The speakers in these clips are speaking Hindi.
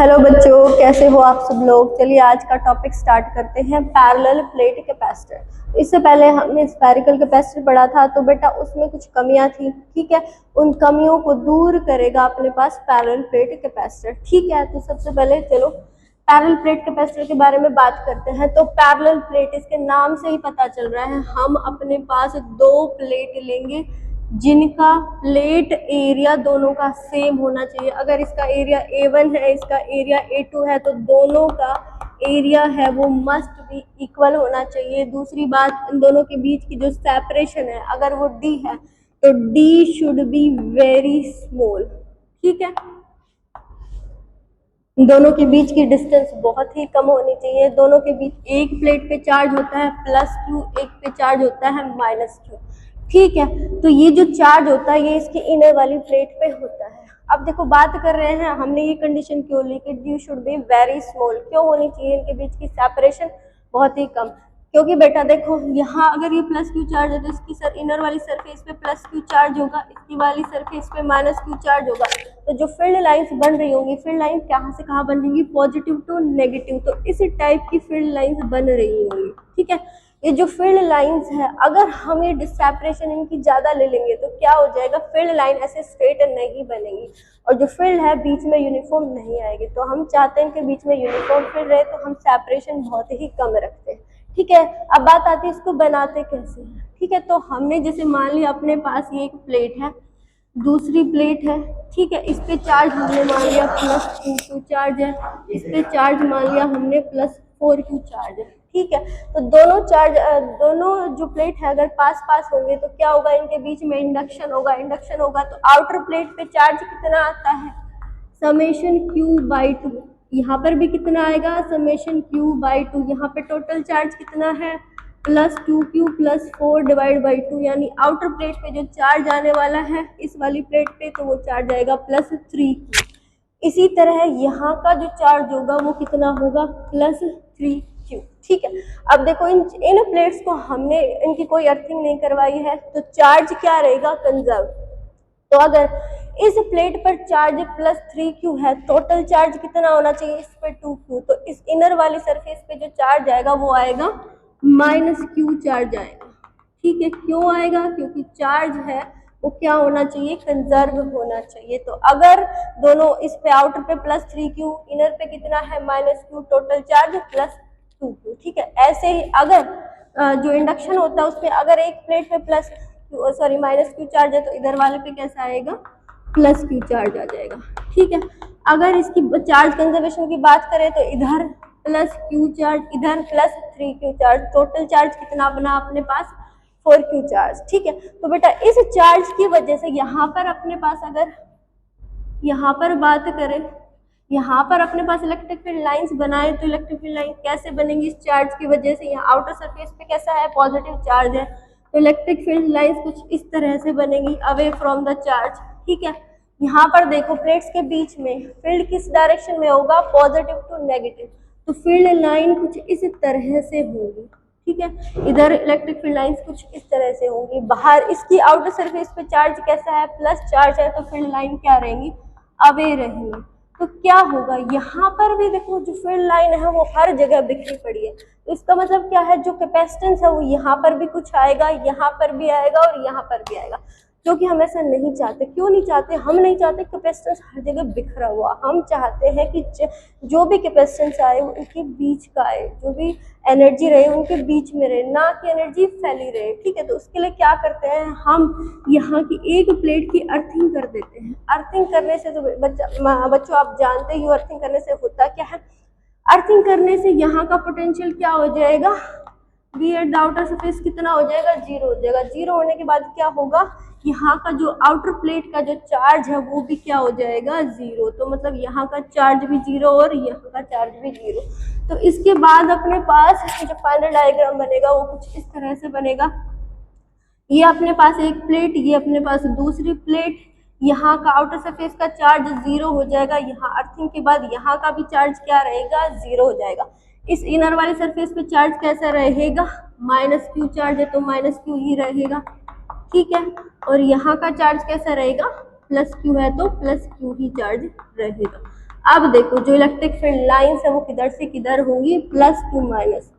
हेलो बच्चों, कैसे हो आप सब लोग। चलिए आज का टॉपिक स्टार्ट करते हैं, पैरेलल प्लेट कैपेसिटर। इससे पहले हमने स्फेरिकल कैपेसिटर पढ़ा था, तो बेटा उसमें कुछ कमियां थी, ठीक है। उन कमियों को दूर करेगा अपने पास पैरेलल प्लेट कैपेसिटर, ठीक है। तो सबसे पहले चलो पैरेलल प्लेट कैपेसिटर के बारे में बात करते हैं। तो पैरेलल प्लेट, इसके नाम से ही पता चल रहा है, हम अपने पास दो प्लेट लेंगे जिनका प्लेट एरिया दोनों का सेम होना चाहिए। अगर इसका एरिया A1 है, इसका एरिया A2 है, तो दोनों का एरिया है वो मस्ट बी इक्वल होना चाहिए। दूसरी बात, इन दोनों के बीच की जो सेपरेशन है, अगर वो D है तो D should be very small, ठीक है। दोनों के बीच की डिस्टेंस बहुत ही कम होनी चाहिए। दोनों के बीच एक प्लेट पे चार्ज होता है +Q, एक पे चार्ज होता है -Q, ठीक है। तो ये जो चार्ज होता है ये इसकी इनर वाली प्लेट पे होता है। अब देखो बात कर रहे हैं, हमने ये कंडीशन क्यों ली कि D should be very small. क्यों होनी चाहिए इनके बीच की सेपरेशन बहुत ही कम? क्योंकि बेटा देखो, यहाँ अगर ये +Q चार्ज है तो इसकी इनर वाली सरफेस पे +Q चार्ज होगा, इसकी वाली सरफेस पे -Q चार्ज होगा। तो जो फील्ड लाइंस बन रही होंगी, फील्ड लाइन कहाँ से कहाँ बन रही, पॉजिटिव टू नेगेटिव, तो इस टाइप की फील्ड लाइंस बन रही होंगी, ठीक है। ये जो फील्ड लाइंस है, अगर हम ये सेपरेशन इनकी ज्यादा ले लेंगे तो क्या हो जाएगा, फील्ड लाइन ऐसे स्ट्रेट नहीं बनेगी और जो फील्ड है बीच में यूनिफॉर्म नहीं आएगी। तो हम चाहते हैं इनके बीच में यूनिफॉर्म फील्ड रहे, तो हम सेपरेशन बहुत ही कम रखते हैं, ठीक है। अब बात आती है इसको बनाते कैसे हैं, ठीक है। तो हमने जैसे मान लिया अपने पास ये एक प्लेट है, दूसरी प्लेट है, ठीक है। इस पे चार्ज हमने मान लिया +2Q चार्ज है, इस पे चार्ज मान लिया हमने +4Q चार्ज है, ठीक है। तो दोनों जो प्लेट है अगर पास पास होंगे तो क्या होगा, इनके बीच में इंडक्शन होगा। इंडक्शन होगा तो आउटर प्लेट पे चार्ज कितना आता है, ∑Q/2। यहाँ पर भी कितना आएगा, ∑Q/2। यहाँ पे टोटल चार्ज कितना है, +2Q + 4/2, यानी आउटर प्लेट पे जो चार्ज आने वाला है इस वाली प्लेट पे, तो वो चार्ज आएगा +3Q। इसी तरह यहाँ का जो चार्ज होगा वो कितना होगा, +3Q, ठीक है। अब देखो इन प्लेट्स को हमने इनकी कोई अर्थिंग नहीं करवाई है, तो चार्ज क्या रहेगा, कंजर्व। तो अगर इस प्लेट पर चार्ज +3Q है, टोटल चार्ज कितना होना चाहिए इस पे, 2Q। तो इस इनर वाली सरफेस पे जो चार्ज आएगा वो आएगा -Q चार्ज आएगा, ठीक है। क्यों आएगा, क्योंकि चार्ज है वो क्या होना चाहिए, कंजर्व होना चाहिए। तो अगर दोनों इस पे आउटर पे +3Q, इनर पे कितना है -Q, टोटल चार्ज +2Q, ठीक है। ऐसे ही अगर जो इंडक्शन होता है उसपे अगर एक प्लेट पे -Q चार्ज है तो इधर वाले पे कैसा आएगा, +Q चार्ज आ जाएगा, ठीक है। अगर इसकी चार्ज कंजर्वेशन की बात करें तो इधर +Q चार्ज, इधर +3Q चार्ज, टोटल चार्ज कितना बना अपने पास, 4Q चार्ज, ठीक है। तो बेटा इस चार्ज की वजह से यहाँ पर अपने पास, अगर यहाँ पर बात करें, यहाँ पर अपने पास इलेक्ट्रिक फील्ड लाइंस बनाए तो इलेक्ट्रिक फील्ड लाइन कैसे बनेंगी, इस चार्ज की वजह से। यहाँ आउटर सरफेस पे कैसा है, पॉजिटिव चार्ज है, तो इलेक्ट्रिक फील्ड लाइंस कुछ इस तरह से बनेगी, अवे फ्रॉम द चार्ज, ठीक है। यहाँ पर देखो प्लेट्स के बीच में फील्ड किस डायरेक्शन में होगा, पॉजिटिव टू नेगेटिव, तो फील्ड लाइन कुछ इस तरह से होगी, ठीक है। इधर इलेक्ट्रिक फील्ड लाइंस कुछ इस तरह से होंगी। बाहर इसकी आउटर सरफेस पे चार्ज कैसा है, प्लस चार्ज है, तो फील्ड लाइन क्या रहेंगी, अवे रहेंगी। तो क्या होगा, यहाँ पर भी देखो जो फील्ड लाइन है वो हर जगह बिखरी पड़ी है। तो इसका मतलब क्या है, जो कैपेसिटेंस है वो यहाँ पर भी कुछ आएगा, यहाँ पर भी आएगा और यहाँ पर भी आएगा, जो कि हम ऐसा नहीं चाहते। क्यों नहीं चाहते, हम नहीं चाहते कैपेसिटेंस हर जगह बिखरा हुआ। हम चाहते हैं कि जो भी कैपेसिटेंस आए वो उनके बीच का आए, जो भी एनर्जी रहे उनके बीच में रहे, ना कि एनर्जी फैली रहे, ठीक है। तो उसके लिए क्या करते हैं, हम यहाँ की एक प्लेट की अर्थिंग कर देते हैं। अर्थिंग करने से तो बच्चों आप जानते ही हो अर्थिंग करने से होता क्या है। अर्थिंग करने से यहाँ का पोटेंशियल क्या हो जाएगा, B at the outer surface कितना हो जाएगा, 0 हो जाएगा। 0 होने के बाद क्या होगा, यहाँ का जो आउटर प्लेट का जो चार्ज है वो भी क्या हो जाएगा, 0। तो मतलब यहाँ का चार्ज भी 0 और यहाँ का चार्ज भी 0। तो इसके बाद अपने पास जो फाइनल डायग्राम बनेगा वो कुछ इस तरह से बनेगा। ये अपने पास एक प्लेट, ये अपने पास दूसरी प्लेट, यहाँ का आउटर सरफेस का चार्ज 0 हो जाएगा। यहाँ अर्थिंग के बाद यहाँ का भी चार्ज क्या रहेगा, 0 हो जाएगा। इस इनर वाले सरफेस पे चार्ज कैसा रहेगा, -Q चार्ज है तो -Q ही रहेगा, ठीक है। और यहाँ का चार्ज कैसा रहेगा, +Q है तो +Q ही चार्ज रहेगा। अब देखो जो इलेक्ट्रिक फील्ड लाइंस है वो किधर से किधर होंगी, प्लस टू माइनस।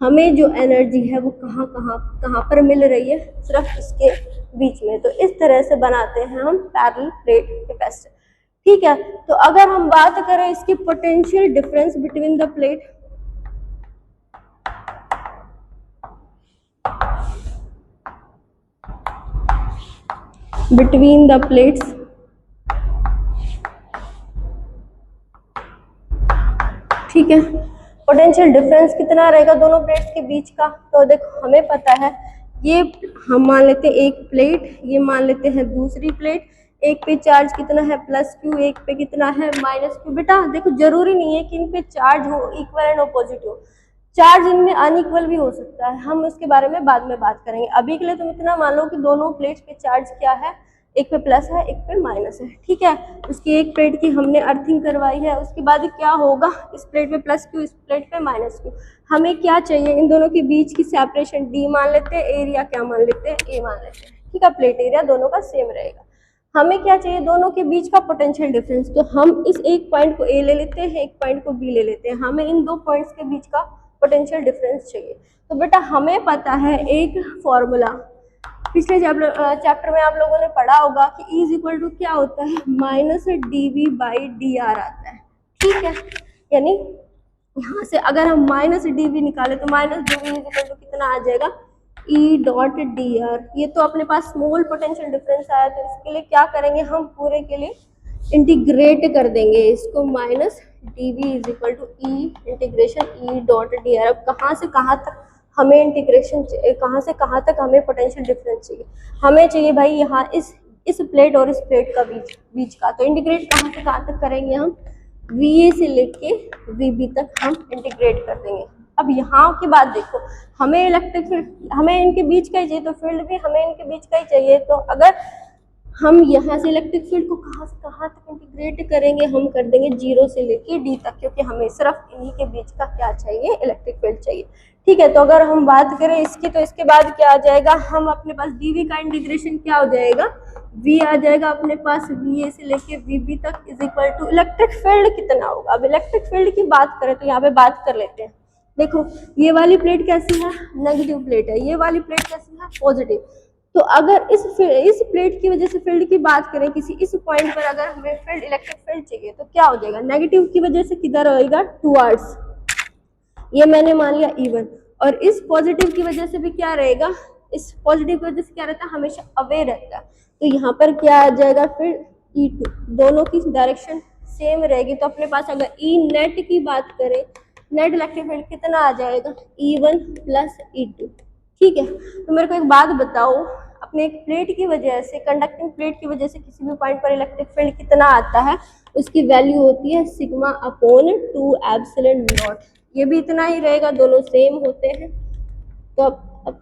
हमें जो एनर्जी है वो कहाँ कहाँ कहाँ पर मिल रही है, सिर्फ इसके बीच में। तो इस तरह से बनाते हैं हम पैरेलल प्लेट कैपेसिटर। ठीक है, तो अगर हम बात करें इसकी potential difference between the plate, between the plates, ठीक है, पोटेंशियल डिफरेंस कितना रहेगा दोनों प्लेट्स के बीच का। तो देखो हमें पता है, ये हम मान लेते हैं एक प्लेट, ये मान लेते हैं दूसरी प्लेट। एक पे चार्ज कितना है प्लस क्यू, एक पे कितना है माइनस क्यू। बेटा देखो जरूरी नहीं है कि इन पे चार्ज हो इक्वल एंड ऑपोजिट हो, चार्ज इनमें अनइक्वल भी हो सकता है, हम उसके बारे में बाद में बात करेंगे। अभी के लिए तुम इतना मान लो कि दोनों प्लेट्स पे चार्ज क्या है, एक पे प्लस है एक पे माइनस है। ठीक है, उसकी एक प्लेट की हमने अर्थिंग करवाई है, उसके बाद क्या होगा, इस प्लेट पे प्लस क्यू, इस प्लेट पे माइनस क्यू। हमें क्या चाहिए, इन दोनों के बीच की सेपरेशन डी मान लेते हैं, एरिया क्या मान लेते हैं, ए मान लेते हैं। ठीक है, प्लेट एरिया दोनों का सेम रहेगा। हमें क्या चाहिए, दोनों के बीच का पोटेंशियल डिफरेंस। तो हम इस एक पॉइंट को ए ले लेते हैं, एक पॉइंट को बी ले लेते हैं, हमें इन दो पॉइंट्स के बीच का पोटेंशियल डिफरेंस चाहिए। तो बेटा हमें पता है एक फॉर्मूला, पिछले चैप्टर में आप लोगों ने पढ़ा होगा कि E इज इक्वल टू क्या होता है, माइनस dV बाई dr आता है। ठीक है, यानी यहाँ से अगर हम माइनस dV निकाले तो minus dV is equal to कितना आ जाएगा, E डॉट dr। ये तो अपने पास स्मॉल पोटेंशियल डिफरेंस आया, तो इसके लिए क्या करेंगे, हम पूरे के लिए इंटीग्रेट कर देंगे इसको, minus dV is equal to E integration E dot dr। अब कहाँ से कहाँ तक हमें इंटीग्रेशन, कहाँ से कहाँ तक हमें पोटेंशियल डिफरेंस चाहिए, हमें चाहिए भाई यहाँ इस प्लेट और इस प्लेट का बीच का। तो इंटीग्रेट कहाँ से कहाँ तक करेंगे हम, VA से लेके VB तक हम इंटीग्रेट कर देंगे। अब यहाँ की बात देखो, हमें इलेक्ट्रिक फील्ड, हमें इनके बीच का ही चाहिए, तो फील्ड भी हमें इनके बीच का ही चाहिए। तो अगर हम यहाँ से इलेक्ट्रिक फील्ड को कहाँ से कहाँ तक इंटीग्रेट करेंगे, हम कर देंगे 0 से लेके D तक, क्योंकि हमें सिर्फ इन्हीं के बीच का क्या चाहिए, इलेक्ट्रिक फील्ड चाहिए। ठीक है, तो अगर हम बात करें इसकी, तो इसके बाद क्या आ जाएगा, हम अपने पास dV का इंटीग्रेशन क्या हो जाएगा, V आ जाएगा अपने पास, VA से लेके VB तक is equal to electric field कितना होगा। अब इलेक्ट्रिक फील्ड की बात करें तो यहाँ पे बात कर लेते हैं। देखो ये वाली प्लेट कैसी है, नेगेटिव प्लेट है, ये वाली प्लेट कैसी है, पॉजिटिव। तो अगर इस प्लेट की वजह से फील्ड की बात करें, किसी इस पॉइंट पर अगर हमें फील्ड, इलेक्ट्रिक फील्ड चाहिए, तो क्या हो जाएगा, नेगेटिव की वजह से किधर होएगा, टुवर्ड्स, ये मैंने मान लिया E1। और इस पॉजिटिव की वजह से भी क्या रहेगा, इस पॉजिटिव की वजह से क्या रहता है, हमेशा अवे रहता है। तो यहाँ पर क्या आ जाएगा, फिर E2, दोनों की डायरेक्शन सेम रहेगी। तो अपने पास अगर E नेट की बात करें, नेट इलेक्ट्रिक फील्ड कितना आ जाएगा, E1 प्लस E2। ठीक है, तो मेरे को एक बात बताओ, अपने एक प्लेट की वजह से, कंडक्टिंग प्लेट की वजह से किसी भी पॉइंट पर इलेक्ट्रिक फील्ड कितना आता है, उसकी वैल्यू होती है सिग्मा अपॉन 2 एप्सिलॉन नॉट। ये भी इतना ही रहेगा, दोनों सेम होते हैं। तो अब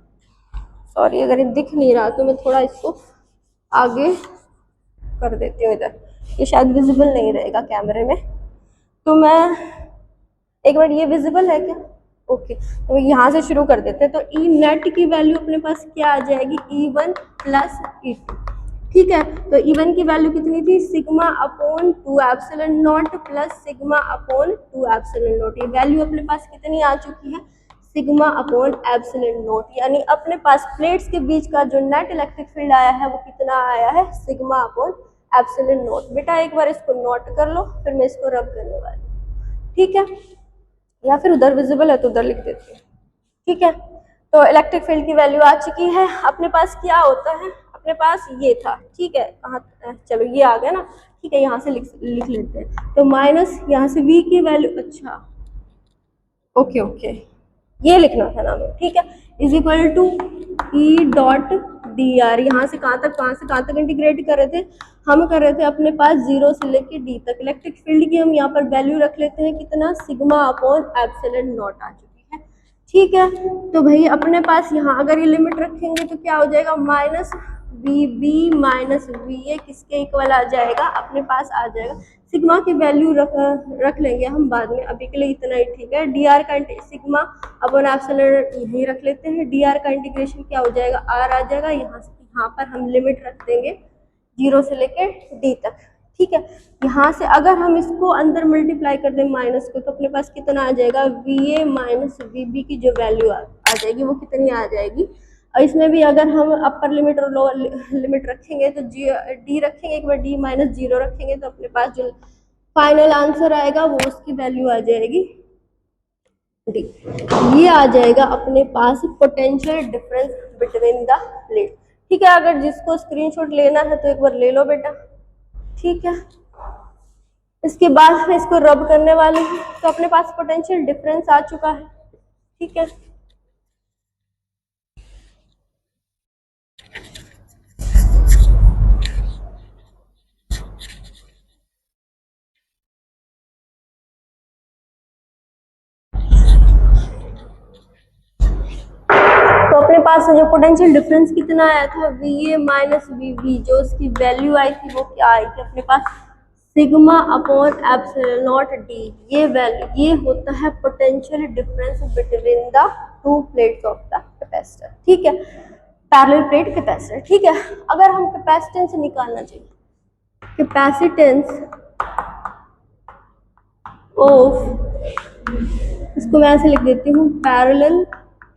सॉरी अगर ये दिख नहीं रहा तो मैं थोड़ा इसको आगे कर देती हूँ, इधर ये शायद विजिबल नहीं रहेगा कैमरे में, तो मैं एक मिनट, ये विजिबल है क्या, ओके। तो यहाँ से शुरू कर देते हैं। तो E नेट की वैल्यू अपने पास क्या आ जाएगी, E1 प्लस E2। ठीक है, तो E1 की वैल्यू कितनी थी, sigma upon 2 epsilon not plus sigma upon 2 epsilon not. ये वैल्यू अपने पास कितनी आ चुकी है, सिग्मा अपॉन एप्सिलॉन नॉट। यानी अपने पास प्लेट्स के बीच का जो नेट इलेक्ट्रिक फील्ड आया है वो कितना आया है, सिग्मा अपॉन एप्सिलॉन नॉट। बेटा एक बार इसको नोट कर लो, फिर मैं इसको रब करने वाली हूँ। ठीक है, या फिर उधर विजिबल है तो उधर लिख देती हूँ। ठीक है, तो इलेक्ट्रिक फील्ड की वैल्यू आ चुकी है। अपने पास क्या होता है, अपने पास ये था, ठीक है, कहाँ, चलो ये आ गया ना, ठीक है, यहाँ से लिख लेते हैं। तो माइनस यहाँ से V की वैल्यू, अच्छा ओके ओके, ये लिखना था ना, ठीक है, is equal to E dot dr। यहाँ से कहाँ तक इंटीग्रेट कर रहे थे, हम कर रहे थे अपने पास 0 से लेके D तक। इलेक्ट्रिक फील्ड की हम यहाँ पर वैल्यू रख लेते हैं कितना, सिग्मा अपॉन एप्सिलॉन नॉट आ चुकी है। ठीक है, तो भाई अपने पास यहाँ अगर ये लिमिट रखेंगे तो क्या हो जाएगा, माइनस VB माइनस VA किसके इक्वल आ जाएगा, अपने पास आ जाएगा। सिग्मा की वैल्यू रख लेंगे हम बाद में, अभी के लिए इतना ही ठीक है। dr का सिग्मा अपॉन एप्सिलॉन यहीं रख लेते हैं। dr का इंटीग्रेशन क्या हो जाएगा, r आ जाएगा। यहाँ पर हम लिमिट रख देंगे 0 से लेके D तक। ठीक है। यहाँ से अगर हम इसको अंदर मल्टीप्लाई कर दें माइनस को, तो अपने पास कितना आ जाएगा, VA माइनस VB की जो वैल्यू आ जाएगी वो कितनी आ जाएगी। और इसमें भी अगर हम अपर लिमिट और लोअर लिमिट रखेंगे तो D रखेंगे, एक बार D माइनस 0 रखेंगे तो अपने पास जो फाइनल आंसर आएगा वो उसकी वैल्यू आ जाएगी D। ये आ जाएगा अपने पास potential difference between the plate. ठीक है, अगर जिसको स्क्रीनशॉट लेना है तो एक बार ले लो बेटा। ठीक है, इसके बाद मैं इसको रब करने वाली हूँ, तो अपने पास पोटेंशियल डिफरेंस आ चुका है। ठीक है, तो अपने पास जो पोटेंशियल डिफरेंस कितना आया था, VA माइनस VB, जो उसकी वैल्यू आई थी वो क्या आई थी अपने पास, sigma upon epsilon naught D। ये वैल्यू, ये होता है potential difference between the two plates of the capacitor. ठीक है, पैरेलल प्लेट कैपेसिटर। ठीक है, अगर हम कैपेसिटेंस निकालना चाहिए, कैपेसिटेंस ऑफ, इसको मैं ऐसे लिख देती हूँ, पैरेलल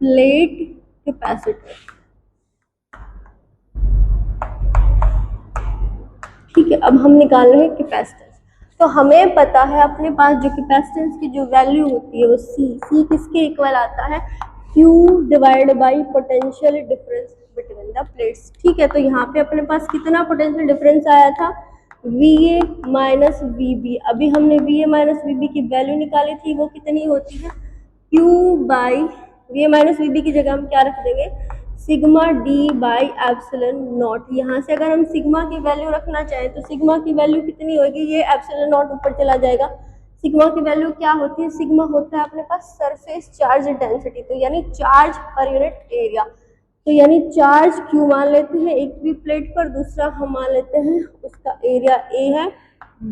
प्लेट कैपेसिटर। ठीक है, अब हम निकाल रहे हैं कैपेसिटेंस। तो हमें पता है अपने पास जो कैपेसिटेंस की जो वैल्यू होती है वो C किसके इक्वल आता है, Q divide by potential difference between the plates. ठीक है, तो यहाँ पे अपने पास कितना पोटेंशियल डिफरेंस आया था, VA माइनस VB। अभी हमने VA माइनस VB की वैल्यू निकाली थी, वो कितनी होती है, Q by VA minus VB की जगह हम क्या रख देंगे, sigma D by epsilon not. यहाँ से अगर हम सिग्मा की वैल्यू रखना चाहें तो सिग्मा की वैल्यू कितनी होगी, ये एप्सिलॉन नॉट ऊपर चला जाएगा। सिग्मा की वैल्यू क्या होती है, सिग्मा होता है अपने पास सरफेस चार्ज डेंसिटी, तो यानी चार्ज पर यूनिट एरिया। तो यानी चार्ज Q मान लेते हैं एक भी प्लेट पर, दूसरा हम मान लेते हैं उसका एरिया A है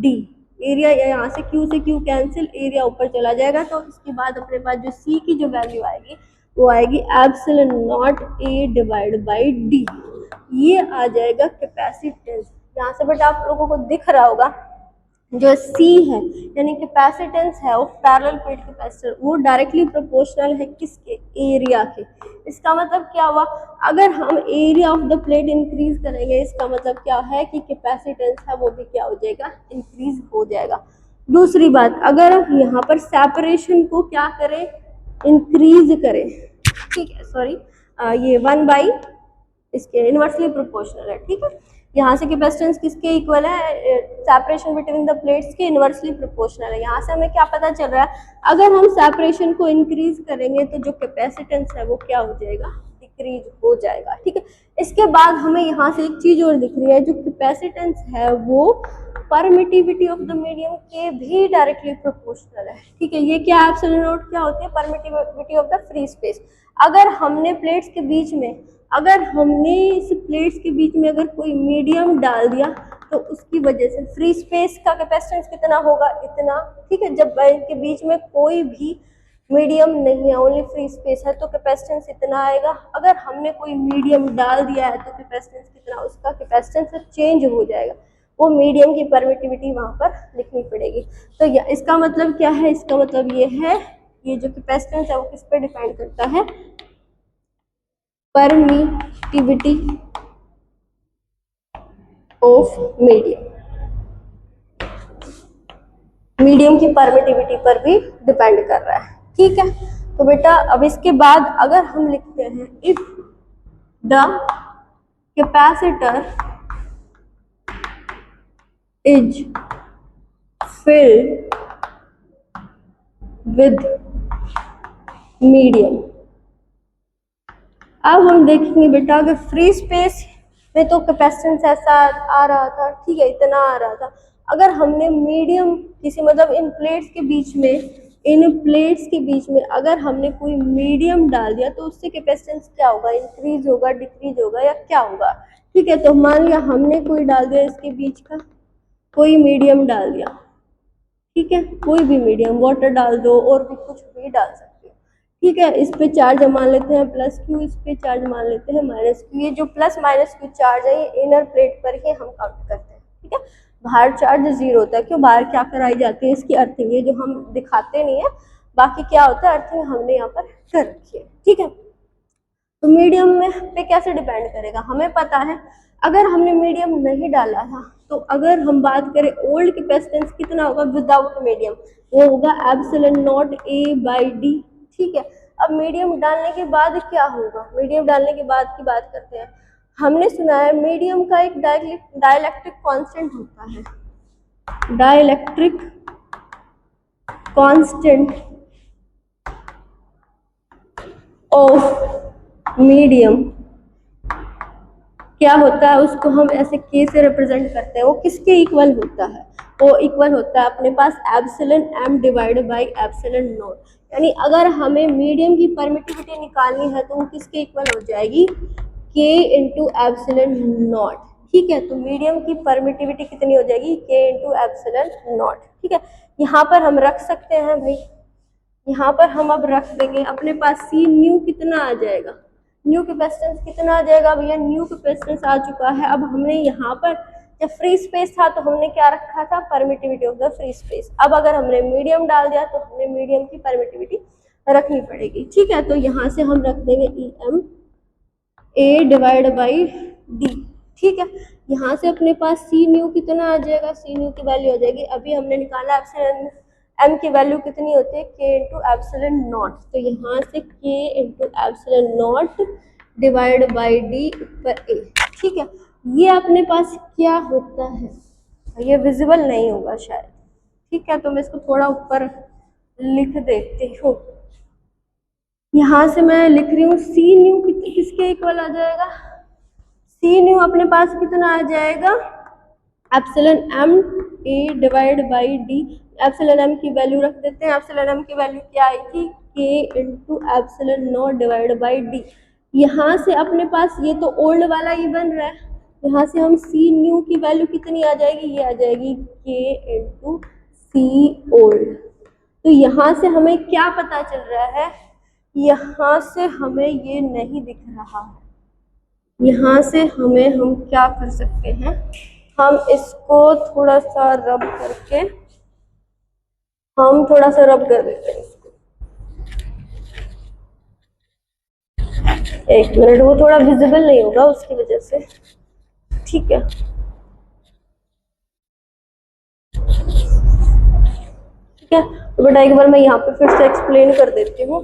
D। एरिया यहाँ से Q कैंसिल, एरिया ऊपर चला जाएगा। तो इसके बाद अपने पास जो C की जो वैल्यू आएगी वो आएगी epsilon not A divide by D। ये आ जाएगा कैपेसिटेंस। यहाँ से बेटा आप लोगों को दिख रहा होगा जो C है यानी कैपेसिटेंस है ऑफ पैरेलल प्लेट कैपेसिटर, वो डायरेक्टली प्रोपोर्शनल है किसके, एरिया के। इसका मतलब क्या हुआ, अगर हम area of the plate increase करेंगे, इसका मतलब क्या है कि कैपेसिटेंस है वो भी क्या हो जाएगा, इंक्रीज हो जाएगा। दूसरी बात, अगर हम यहाँ पर सेपरेशन को क्या करें, इंक्रीज करें, ठीक है, सॉरी ये 1 बाई इसके इनवर्सली प्रोपोर्शनल है। ठीक है, यहाँ से कैपेसिटेंस किसके इक्वल है, सेपरेशन बिटवीन द प्लेट्स के इनवर्सली प्रोपोर्शनल है। यहाँ से हमें क्या पता चल रहा है, अगर हम सेपरेशन को इंक्रीज करेंगे तो जो कैपेसिटेंस है वो क्या हो जाएगा, डिक्रीज हो जाएगा। ठीक है, इसके बाद हमें यहाँ से एक चीज और दिख रही है, जो कैपेसिटेंस है वो परमिटिविटी ऑफ द मीडियम के भी डायरेक्टली प्रोपोर्शनल है। ठीक है, ये क्या एप्सिलॉन नॉट क्या होती है, permittivity of the free space. अगर हमने प्लेट्स के बीच में, अगर हमने इस प्लेट्स के बीच में अगर कोई मीडियम डाल दिया तो उसकी वजह से फ्री स्पेस का कैपेसिटेंस कितना होगा, इतना। ठीक है, जब इनके बीच में कोई भी मीडियम नहीं है, ओनली फ्री स्पेस है, तो कैपेसिटेंस इतना आएगा। अगर हमने कोई मीडियम डाल दिया है तो कैपेसिटेंस कितना, उसका कैपेसिटेंस चेंज हो जाएगा, वो मीडियम की परमिटिविटी वहां पर लिखनी पड़ेगी। तो इसका मतलब क्या है, इसका मतलब ये है, ये जो कैपेसिटेंस है वो किस पे डिपेंड करता है, परमिटिविटी ऑफ मीडियम, मीडियम की परमिटिविटी पर भी डिपेंड कर रहा है। ठीक है, तो बेटा अब इसके बाद अगर हम लिखते हैं, if the capacitor is filled with medium। अब हम देखेंगे बेटा, अगर फ्री स्पेस में तो कैपेसिटेंस ऐसा आ रहा था, ठीक है, इतना आ रहा था। अगर हमने मीडियम किसी, मतलब इन प्लेट्स के बीच में, इन प्लेट्स के बीच में अगर हमने कोई मीडियम डाल दिया तो उससे कैपेसिटेंस क्या होगा, इंक्रीज होगा, डिक्रीज होगा, या क्या होगा। ठीक है, तो मान लिया हमने कोई डाल दिया इसके बीच का, कोई मीडियम डाल दिया, ठीक है, कोई भी मीडियम, वाटर डाल दो और भी कुछ भी डाल सकते हो। ठीक है, इस पे चार्ज हम मान लेते हैं प्लस Q, इस पे चार्ज मान लेते हैं माइनस Q। ये जो प्लस माइनस Q चार्ज है ये इनर प्लेट पर ही हम काउंट करते हैं। ठीक है, बाहर चार्ज जीरो होता है। क्यों? बाहर क्या कराई जाती है? इसकी अर्थिंग, ये जो हम दिखाते नहीं है, बाकी क्या होता है अर्थिंग हमने यहाँ पर कर रखी है। ठीक है, तो मीडियम में पे कैसे डिपेंड करेगा? हमें पता है अगर हमने मीडियम नहीं डाला था तो अगर हम बात करें ओल्ड कैपेसिटेंस कितना होगा विदाउट मीडियम, वो होगा epsilon naught A by D. ठीक है, अब मीडियम डालने के बाद क्या होगा? मीडियम डालने के बाद की बात करते हैं। हमने सुना है मीडियम का एक डाइलेक्ट्रिक कांस्टेंट होता है, डाइलेक्ट्रिक कांस्टेंट ऑफ मीडियम क्या होता है? उसको हम ऐसे के से रिप्रेजेंट करते हैं। वो किसके इक्वल होता है? वो इक्वल होता है अपने पास epsilon M divided by epsilon naught. यानी अगर हमें मीडियम की परमिटिविटी निकालनी है तो वो किसके इक्वल हो जाएगी? के इंटू एप्सिलॉन नॉट। ठीक है, तो मीडियम की परमिटिविटी कितनी हो जाएगी? के इंटू एप्सिलॉन नॉट। ठीक है, यहाँ पर हम रख सकते हैं भाई, यहाँ पर हम अब रख देंगे अपने पास सी न्यू कितना आ जाएगा? न्यू कैपेसिटेंस कितना आ जाएगा भैया? न्यू कैपेसिटेंस आ चुका है। अब हमने यहाँ पर जब फ्री स्पेस था तो हमने क्या रखा था? Permittivity of the free space. अब अगर हमने मीडियम डाल दिया तो हमने मीडियम की परमिटिविटी रखनी पड़ेगी। ठीक है, तो यहाँ से हम रख देंगे E M A divide by D. ठीक है, यहाँ से अपने पास सी न्यू कितना आ जाएगा? सी न्यू की वैल्यू आ जाएगी, अभी हमने निकाला एप्सिलॉन एम की वैल्यू कितनी होती है? के इंटू एप्सिलॉन नॉट। तो यहाँ से के into epsilon not divide by D ऊपर ए। ठीक है, ये अपने पास क्या होता है? ये विजिबल नहीं होगा शायद। ठीक है, तो मैं इसको थोड़ा ऊपर लिख देती हूँ। यहाँ से मैं लिख रही हूँ सी न्यू किसके इक्वल आ जाएगा? सी न्यू अपने पास कितना आ जाएगा? Epsilon M A divide by D. Epsilon M की वैल्यू रख देते हैं। एप्सिलॉन एम की वैल्यू क्या आई थी? के into epsilon not divide by D. यहाँ से अपने पास ये तो ओल्ड वाला ही बन रहा है, यहाँ से हम सी न्यू की वैल्यू कितनी आ जाएगी? ये आ जाएगी के इंटू सी ओल्ड। तो यहाँ से हमें क्या पता चल रहा है? यहाँ से हमें ये नहीं दिख रहा है। यहाँ से हम क्या कर सकते हैं? हम इसको थोड़ा सा रब करके रब कर देते हैं इसको। एक मिनट, वो थोड़ा विजिबल नहीं होगा उसकी वजह से। ठीक है, ठीक है, तो बेटा एक बार मैं यहाँ पे फिर से एक्सप्लेन कर देती हूँ।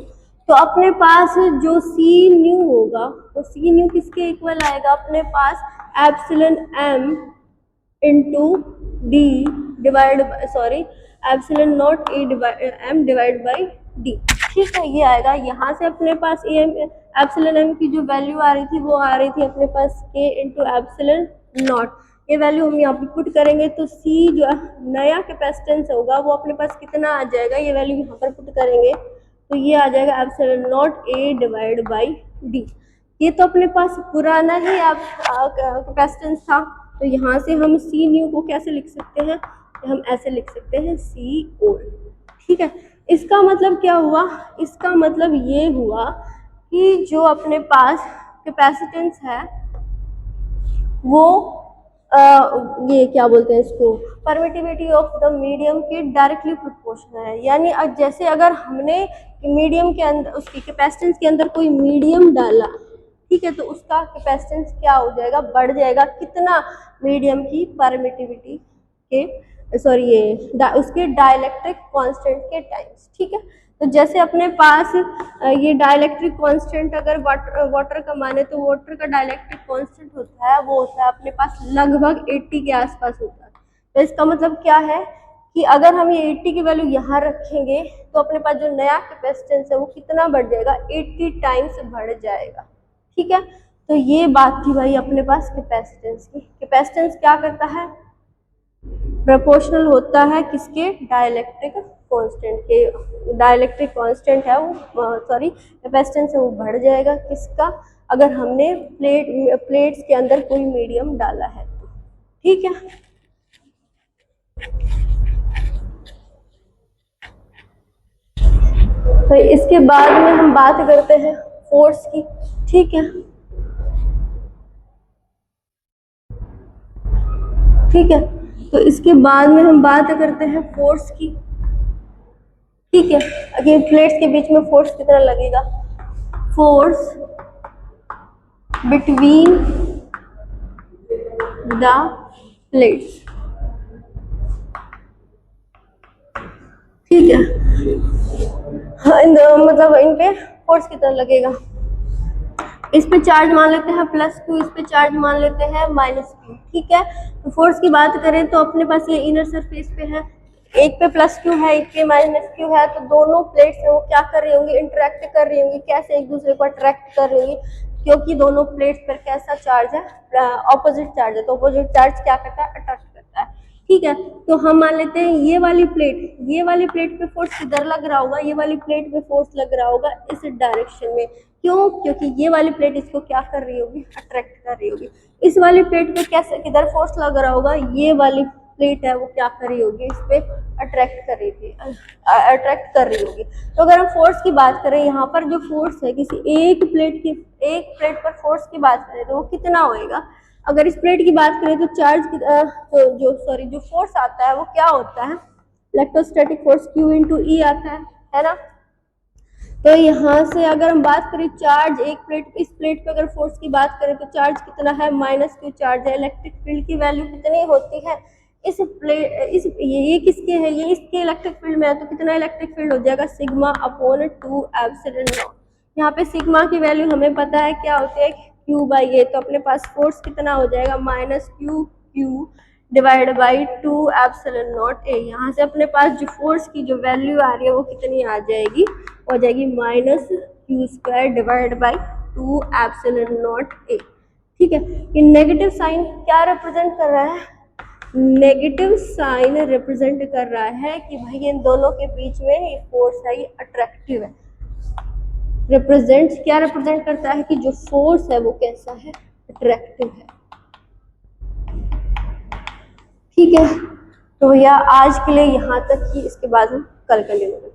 तो अपने पास जो सी न्यू होगा तो सी न्यू किसके इक्वल आएगा? अपने पास epsilon M into D divide epsilon naught A M divide by D. ठीक है, ये आएगा। यहाँ से अपने पास ए एम एप्सिलॉन एम की जो वैल्यू आ रही थी वो आ रही थी अपने पास के इंटू एप्सिलॉन नॉट। ये वैल्यू हम यहाँ पे पुट करेंगे तो सी जो नया कैपेसिटेंस होगा वो अपने पास कितना आ जाएगा? ये वैल्यू यहाँ पर पुट करेंगे तो ये आ जाएगा epsilon naught A divide by D. ये तो अपने पास पुराना ही कैपेसिटेंस था, तो यहाँ से हम सी न्यू को कैसे लिख सकते हैं? हम ऐसे लिख सकते हैं सी ओल्ड। ठीक है, इसका मतलब क्या हुआ? इसका मतलब ये हुआ कि जो अपने पास कैपेसिटेंस है वो ये क्या बोलते हैं इसको? परमिटिविटी ऑफ द मीडियम के डायरेक्टली प्रोपोर्शनल है। यानी जैसे अगर हमने मीडियम के अंदर उसकी कैपेसिटेंस के अंदर कोई मीडियम डाला, ठीक है, तो उसका कैपेसिटेंस क्या हो जाएगा? बढ़ जाएगा। कितना? मीडियम की परमिटिविटी के उसके डाइलेक्ट्रिक कांस्टेंट के टाइम्स। ठीक है, तो जैसे अपने पास ये डाइलेक्ट्रिक कांस्टेंट अगर वाटर का माने तो वाटर का डाइलेक्ट्रिक कांस्टेंट होता है वो होता है अपने पास लगभग 80 के आसपास होता है। तो इसका मतलब क्या है कि अगर हम ये 80 की वैल्यू यहाँ रखेंगे तो अपने पास जो नया कैपेसिटेंस है वो कितना बढ़ जाएगा? 80 टाइम्स बढ़ जाएगा। ठीक है, तो ये बात थी भाई अपने पास कैपेसिटेंस की। कैपेसिटेंस क्या करता है? प्रोपोर्शनल होता है किसके? डाइलेक्ट्रिक कांस्टेंट के। डाइलेक्ट्रिक कांस्टेंट है वो कैपेसिटेंस है वो बढ़ जाएगा। किसका? अगर हमने प्लेट्स के अंदर कोई मीडियम डाला है तो। ठीक है, तो इसके बाद में हम बात करते हैं फोर्स की। ठीक है, ठीक है, तो इसके बाद में हम बात करते हैं फोर्स की। ठीक है, अगर प्लेट्स के बीच में फोर्स कितना लगेगा, फोर्स बिटवीन द प्लेट्स। ठीक है, मतलब इन पे फोर्स कितना लगेगा, इस पे चार्ज मान लेते हैं +2, इस पे चार्ज मान लेते हैं -q। ठीक है, तो फोर्स की बात करें तो अपने पास ये इनर सरफेस पे है, एक पे +q है, एक पे -q है, तो दोनों प्लेट्स है वो क्या कर रही होंगी, इंटरेक्ट कर रही होंगी। कैसे एक दूसरे को अट्रैक्ट कर रही होंगी, क्योंकि दोनों प्लेट्स पर कैसा चार्ज है, ऑपोजिट चार्ज है, तो ऑपोजिट चार्ज क्या करता है, अट्रैक्ट करता है। ठीक है, तो हम मान लेते हैं ये वाली प्लेट पे फोर्स किधर लग रहा होगा, ये वाली प्लेट पे फोर्स लग रहा होगा इस डायरेक्शन में। क्यों, क्योंकि ये वाली प्लेट इसको क्या कर रही होगी, अट्रैक्ट कर रही होगी। इस वाली प्लेट पे कैसे किधर फोर्स लग रहा होगा, ये वाली प्लेट है वो क्या कर रही होगी, इस पे अट्रैक्ट कर रही होगी। तो अगर हम फोर्स की बात करें, यहाँ पर जो फोर्स है किसी एक प्लेट पर फोर्स की बात करें तो वो कितना होएगा। अगर इस प्लेट की बात करें तो जो फोर्स आता है वो क्या होता है, इलेक्ट्रोस्टैटिक फोर्स Q × E आता है ना। तो यहाँ से अगर हम बात करें चार्ज इस प्लेट पे अगर फोर्स की बात करें तो चार्ज कितना है, -q चार्ज है। इलेक्ट्रिक फील्ड की वैल्यू कितनी होती है, ये किसके है, ये इसके इलेक्ट्रिक फील्ड में है, तो कितना इलेक्ट्रिक फील्ड हो जाएगा, σ/2 ε0। यहाँ पे सिग्मा की वैल्यू हमें पता है क्या होती है, Q/A। तो अपने पास फोर्स कितना हो जाएगा, -q / 2 ε0A। यहाँ से अपने पास जो फोर्स की जो वैल्यू आ रही है वो कितनी आ जाएगी, हो जाएगी -q² / 2 ε0A। ठीक है, ये नेगेटिव साइन क्या रिप्रेजेंट कर रहा है, नेगेटिव साइन रिप्रेजेंट कर रहा है कि भाई इन दोनों के बीच में ये फोर्स है, ये अट्रैक्टिव है। क्या रिप्रेजेंट करता है कि जो फोर्स है वो कैसा है, अट्रैक्टिव है। ठीक है, तो भैया आज के लिए यहाँ तक ही, इसके बाद हम कल कर लेंगे।